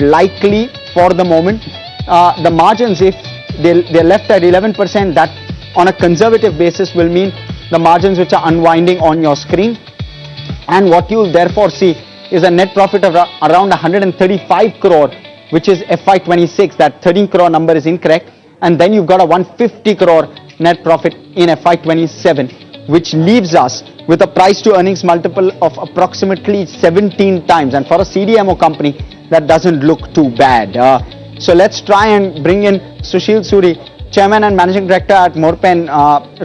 likely for the moment. The margins, if they're left at 11%, that on a conservative basis will mean the margins which are unwinding on your screen. And what you'll therefore see is a net profit of around 135 crore, which is FY26. That 13 crore number is incorrect. And then you've got a 150 crore net profit in FY27, which leaves us with a price to earnings multiple of approximately 17 times. And for a CDMO company, that doesn't look too bad. So let's try and bring in Sushil Suri, Chairman and Managing Director at Morpen,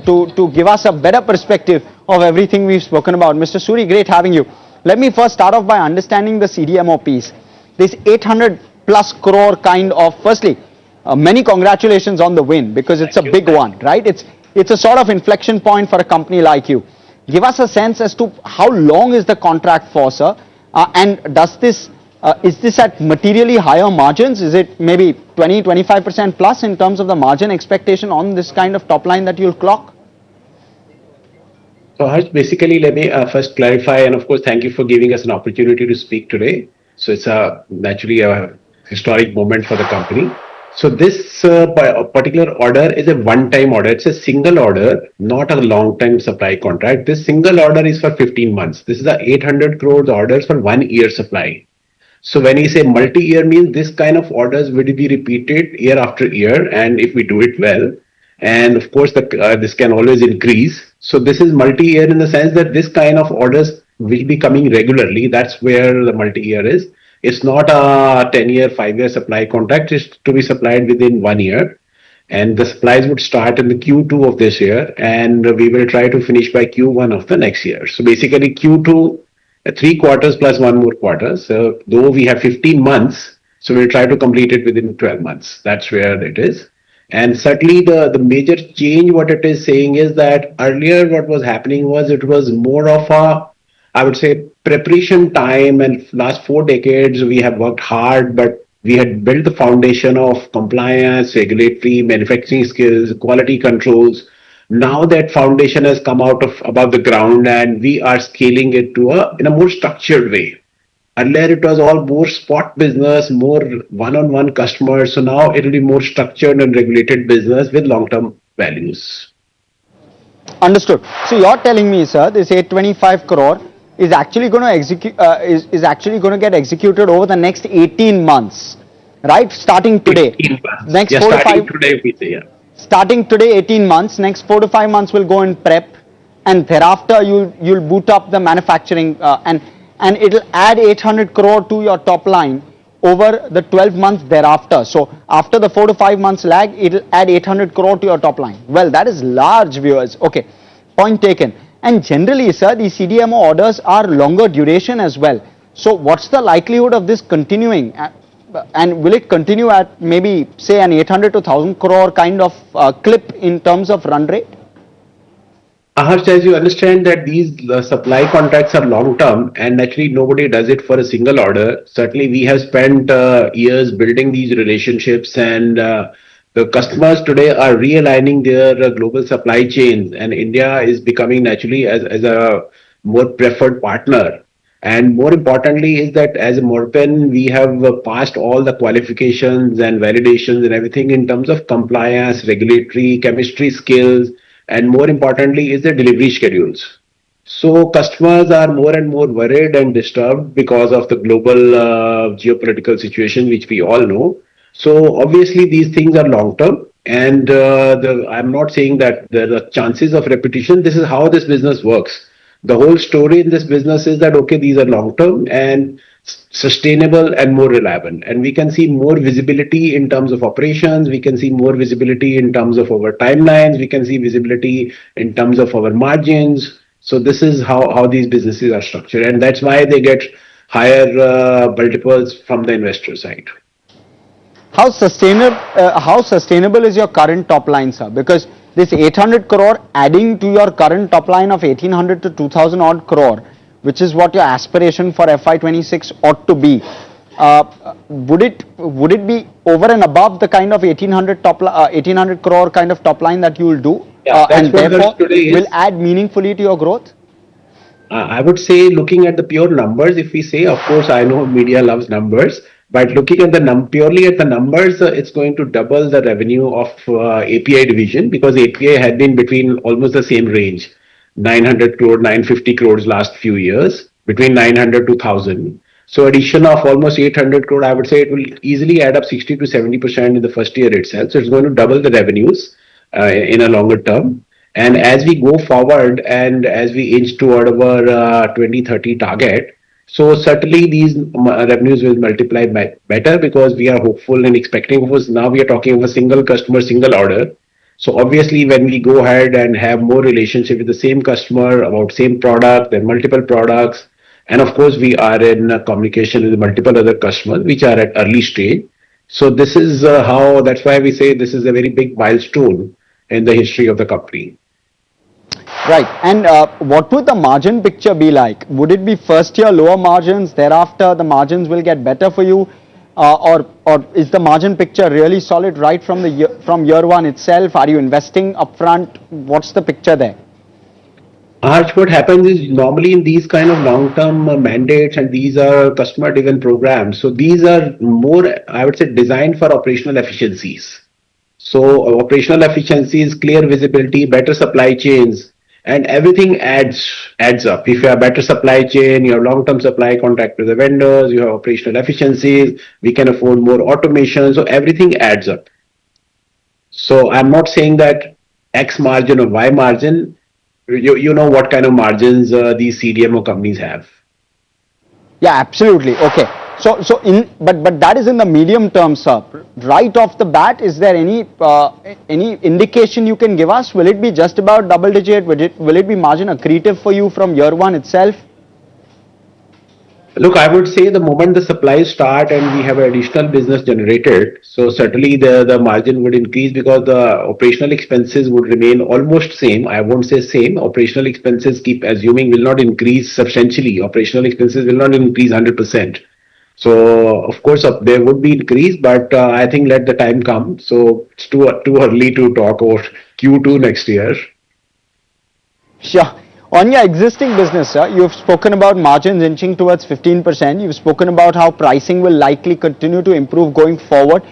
to give us a better perspective of everything we've spoken about. Mr. Suri, great having you. Let me first start off by understanding the CDMO piece. This 800 plus crore kind of, firstly, many congratulations on the win, because it's a big one, right? It's a sort of inflection point for a company like you. Give us a sense as to how long is the contract for, sir, and does this is this at materially higher margins? Is it maybe 20-25% plus in terms of the margin expectation on this kind of top line that you'll clock? So Harsh, basically, let me first clarify, and of course, thank you for giving us an opportunity to speak today. So it's naturally a historic moment for the company. So this particular order is a one-time order. It's a single order, not a long-term supply contract. This single order is for 15 months. This is a 800 crores orders for 1 year supply. So when we say multi-year, means this kind of orders will be repeated year after year, and if we do it well, and of course this can always increase. So this is multi-year in the sense that this kind of orders will be coming regularly. That's where the multi-year is. It's not a 10-year, 5-year supply contract. It's to be supplied within 1 year. And the supplies would start in the Q2 of this year, and we will try to finish by Q1 of the next year. So basically Q2, 3 quarters plus 1 more quarter. So though we have 15 months, so we'll try to complete it within 12 months. That's where it is. And certainly the major change, what it is saying is that earlier what was happening was it was more of a, I would say, preparation time, and last 4 decades we have worked hard, but we had built the foundation of compliance, regulatory, manufacturing skills, quality controls. Now that foundation has come out of above the ground, and we are scaling it to in a more structured way. Earlier it was all more spot business, more one-on-one customers. So now it will be more structured and regulated business with long-term values. Understood. So you're telling me, sir, this 825 crore is actually going to execute is actually going to get executed over the next 18 months, right? Starting today. 18 months. Next yeah, 4 to 5. Today we say, yeah. Starting today, 18 months. Next 4 to 5 months will go in prep, and thereafter you'll boot up the manufacturing, and it'll add 800 crore to your top line over the 12 months thereafter. So after the 4 to 5 months lag, it'll add 800 crore to your top line. Well, that is large, viewers. Okay, point taken. And generally, sir, the CDMO orders are longer duration as well. So what's the likelihood of this continuing? And will it continue at maybe, say, an 800 to 1000 crore kind of clip in terms of run rate? Harsh, as you understand that these supply contracts are long term, and naturally nobody does it for a single order. Certainly we have spent years building these relationships, and the customers today are realigning their global supply chains, and India is becoming naturally as a more preferred partner. And more importantly is that as a Morpen, we have passed all the qualifications and validations and everything in terms of compliance, regulatory, chemistry skills, and more importantly is the delivery schedules. So customers are more and more worried and disturbed because of the global geopolitical situation, which we all know. So obviously these things are long term, and I'm not saying that there are chances of repetition. This is how this business works. The whole story in this business is that, okay, these are long term and sustainable and more reliable, and we can see more visibility in terms of operations, we can see more visibility in terms of our timelines, we can see visibility in terms of our margins. So this is how these businesses are structured, and that's why they get higher multiples from the investor side. How sustainable is your current top line, sir? Because this 800 crore adding to your current top line of 1800 to 2000 odd crore, which is what your aspiration for FY26 ought to be, would it be over and above the kind of 1800 crore kind of top line that you will do, and therefore will add meaningfully to your growth? I would say, looking at the pure numbers, if we say, of course, I know media loves numbers, But looking at the purely at the numbers, it's going to double the revenue of API division, because API had been between almost the same range, 900 crore, 950 crores last few years, between 900 to 1000. So addition of almost 800 crore, I would say it will easily add up 60 to 70% in the first year itself. So it's going to double the revenues in a longer term. And as we go forward and as we inch toward our 2030 target, so certainly these revenues will multiply better, because we are hopeful and expecting. Because now we are talking of a single customer, single order. So obviously, when we go ahead and have more relationship with the same customer about same product, then multiple products, and of course we are in communication with multiple other customers which are at early stage. So this is how. That's why we say this is a very big milestone in the history of the company. Right. And what would the margin picture be like? Would it be first year lower margins, thereafter the margins will get better for you? Or is the margin picture really solid right from from year one itself? Are you investing upfront? What's the picture there? Arch, what happens is normally in these kind of long-term mandates, and these are customer-driven programs. So these are more, I would say, designed for operational efficiencies. So operational efficiencies, clear visibility, better supply chains, and everything adds up. If you have better supply chain, you have long-term supply contract with the vendors, you have operational efficiencies, we can afford more automation. So everything adds up. So I'm not saying that X margin or Y margin. You know what kind of margins these CDMO companies have. Yeah, absolutely. Okay. But that is in the medium term, sir. Right off the bat, is there any indication you can give us? Will it be just about double digit? Will it be margin accretive for you from year one itself? Look, I would say the moment the supplies start and we have additional business generated, so certainly the margin would increase, because the operational expenses would remain almost same. I won't say same. Operational expenses, keep assuming, will not increase substantially. Operational expenses will not increase 100%. So of course there would be increase, but I think let the time come. So it's too early to talk about Q2 next year. Sure. On your existing business, sir, you've spoken about margins inching towards 15%. You've spoken about how pricing will likely continue to improve going forward.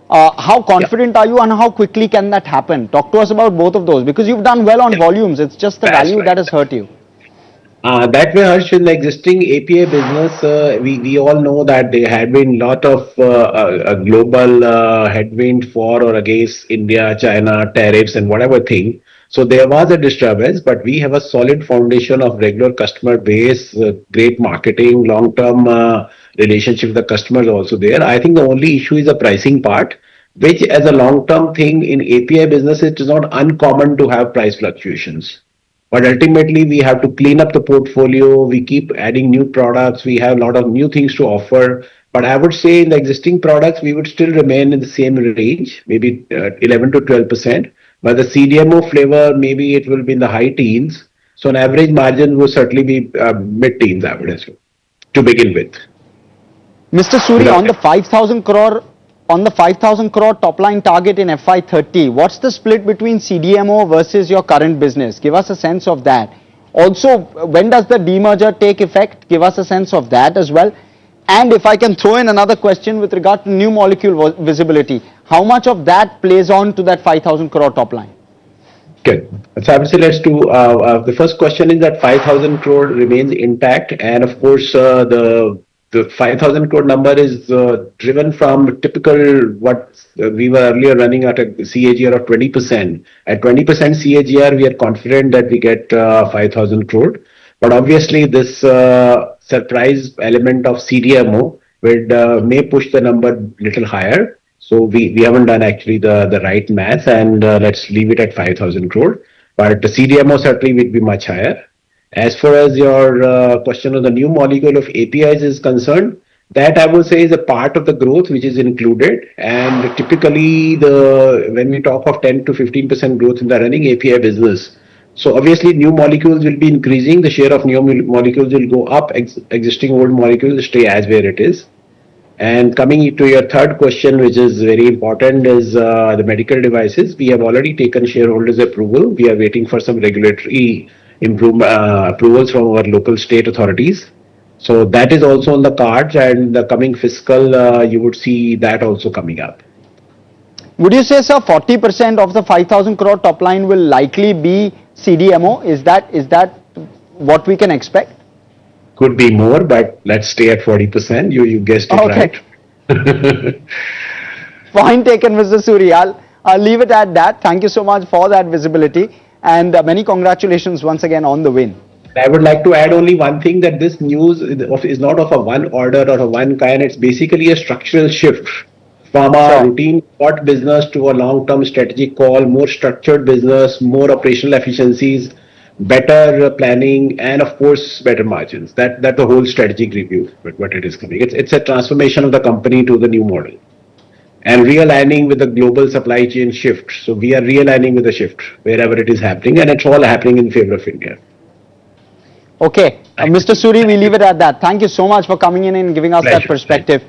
How confident are you, and how quickly can that happen? Talk to us about both of those, because you've done well on volumes. It's just the value that has hurt you. That way, Harsh, in the existing API business, we all know that there had been lot of a global headwind for or against India, China, tariffs and whatever thing. So there was a disturbance, but we have a solid foundation of regular customer base, great marketing, long-term relationship with the customers also there. I think the only issue is the pricing part, which as a long-term thing in API business, it is not uncommon to have price fluctuations. But ultimately, we have to clean up the portfolio. We keep adding new products. We have a lot of new things to offer. But I would say in the existing products, we would still remain in the same range, maybe 11 to 12%. But the CDMO flavor, maybe it will be in the high teens. So an average margin will certainly be mid-teens, I would assume, to begin with. Mr. Suri, on the 5,000 crore top line target in FY30, what's the split between CDMO versus your current business? Give us a sense of that. Also, when does the demerger take effect? Give us a sense of that as well. And if I can throw in another question with regard to new molecule visibility, how much of that plays on to that 5,000 crore top line? Good. So obviously, let's do the first question is that 5,000 crore remains intact, and of course the 5,000 crore number is driven from typical what we were earlier running at a CAGR of 20%. At 20% CAGR, we are confident that we get 5,000 crore. But obviously, this surprise element of CDMO may push the number little higher. So we haven't done actually the right math, and let's leave it at 5,000 crore. But the CDMO certainly will be much higher. As far as your question on the new molecule of APIs is concerned, that I would say is a part of the growth which is included. And typically, when we talk of 10 to 15% growth in the running API business, so obviously new molecules will be increasing. The share of new molecules will go up. Existing old molecules stay as where it is. And coming to your third question, which is very important, is the medical devices. We have already taken shareholders' approval. We are waiting for some regulatory approvals from our local state authorities. So that is also on the cards, and the coming fiscal, you would see that also coming up. Would you say, sir, 40% of the 5,000 crore top line will likely be CDMO? Is that what we can expect? Could be more, but let's stay at 40%. You guessed it Okay. right. Point taken, Mr. Suri. I'll leave it at that. Thank you so much for that visibility, and many congratulations once again on the win. I would like to add only one thing, that this news is not of a one order or a one kind. It's basically a structural shift from a Sure. routine spot business to a long-term strategic call, more structured business, more operational efficiencies, better planning, and of course better margins. That the whole strategic review, what it is coming. It's a transformation of the company to the new model, and realigning with the global supply chain shift. So we are realigning with the shift wherever it is happening, and it's all happening in favor of India. Okay, Mr. Suri, we leave it at that. Thank you so much for coming in and giving us that Pleasure. perspective.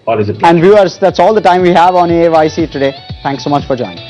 All is a pleasure. And viewers, that's all the time we have on AAYC today. Thanks so much for joining.